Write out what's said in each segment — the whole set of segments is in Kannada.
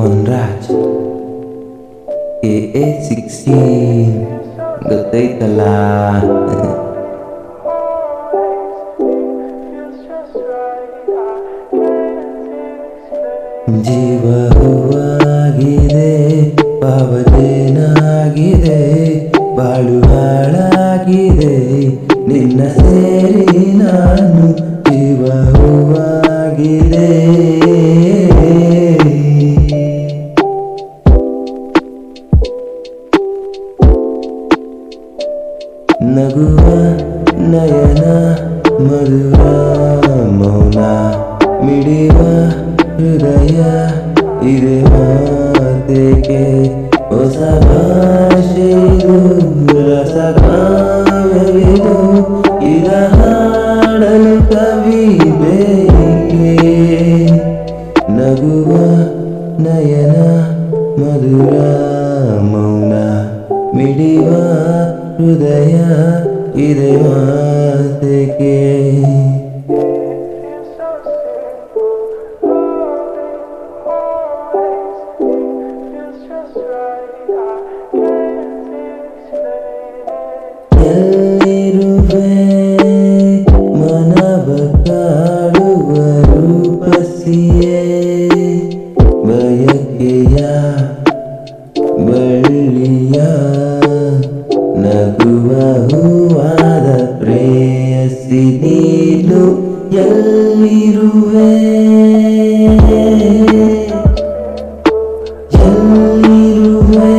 Mount Raj AA16 ಗೊತ್ತೈತಲ್ಲ. ಜೀವ ಹೂವಾಗಿದೆ, ಪಾವತೇನಾಗಿದೆ, ಬಾಳು ಹಾಳಾಗಿದೆ, ನಿನ್ನ ಸೇರಿ ನಾನು ಜೀವ ಹೂವಾಗಿದೆ. ನಗುವ ನಯನ ಮಧುರ ಮೌನ ಮಿಡಿವ ಹೃದಯ ಇದೆ ಮಾತೆಗೆ ಹೊಸ ಭಾಷೆಯು ರಸಕಾವ್ಯವಿದು ಇದ ಹಾಡಲು ಕವಿ ಬೇಕೆ. ನಗುವ ನಯನ ಮಧುರ ಮೌನ ಮಿಡಿವ ಹೃದಯ ಇದೆ ಮಾತೆಗೆ. ಎಲ್ಲಿರುವೆ ಮನವ ಕಾಡುವ ರೂಪಸಿಯೇ, ಬಯಕೆಯ ಬಳ್ಳಿಯ ನಗುವ ಹೂವಾದ ಪ್ರೇಯಸಿ ನೀನು ಎಲ್ಲಿರುವೆ, ಎಲ್ಲಿರುವೆ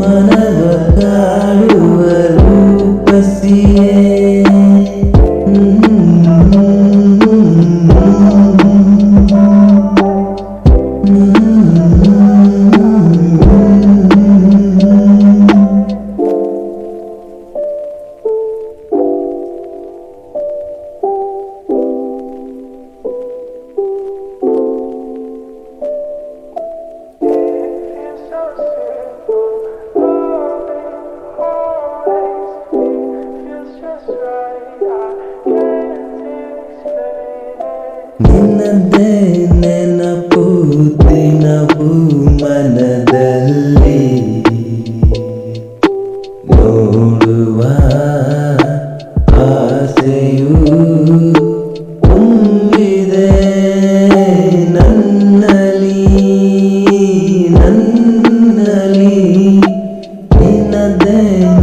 ಮನವ ಕಾಡುವ ರೂಪಸಿಯೇ. ನಿನ್ನದೇ ನೆನಪು ದಿನವೂ ಮನದಲ್ಲಿ ನೋಡುವ ಆಸೆಯು ತುಂಬಿದೆ ನನ್ನಲ್ಲಿ ನನ್ನಲ್ಲಿ. ನಿನ್ನದೇ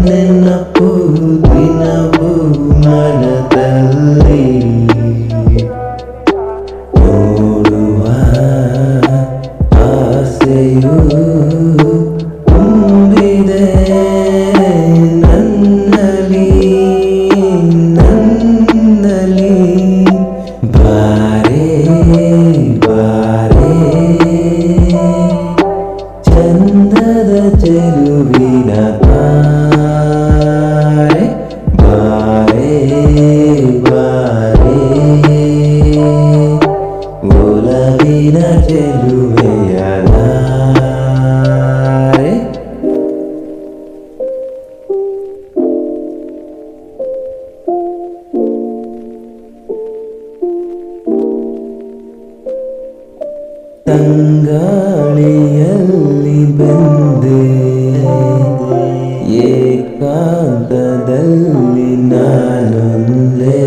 ನೆನಪು ದಿನವೂ ಮನದಲ್ಲಿ ನೋಡುವ ಆಸೆಯು ತುಂಬಿದೆ ನನ್ನಲ್ಲಿ ನನ್ನಲ್ಲಿ. ಬಾರೆ ಬಾರೆ ಚಂದದ ಚೆಲುವಿನ ತಾರೆ, ಬಾರೆ ಬಾರೆ ಒಲವಿನ ಚೆಲುವೆಯ ತಾರೆ. ತಂಗಾಳಿಯಲ್ಲಿ ಬಂದೆ ಏಕಾಂತದಲ್ಲಿ ನಾನೊಂದೇ,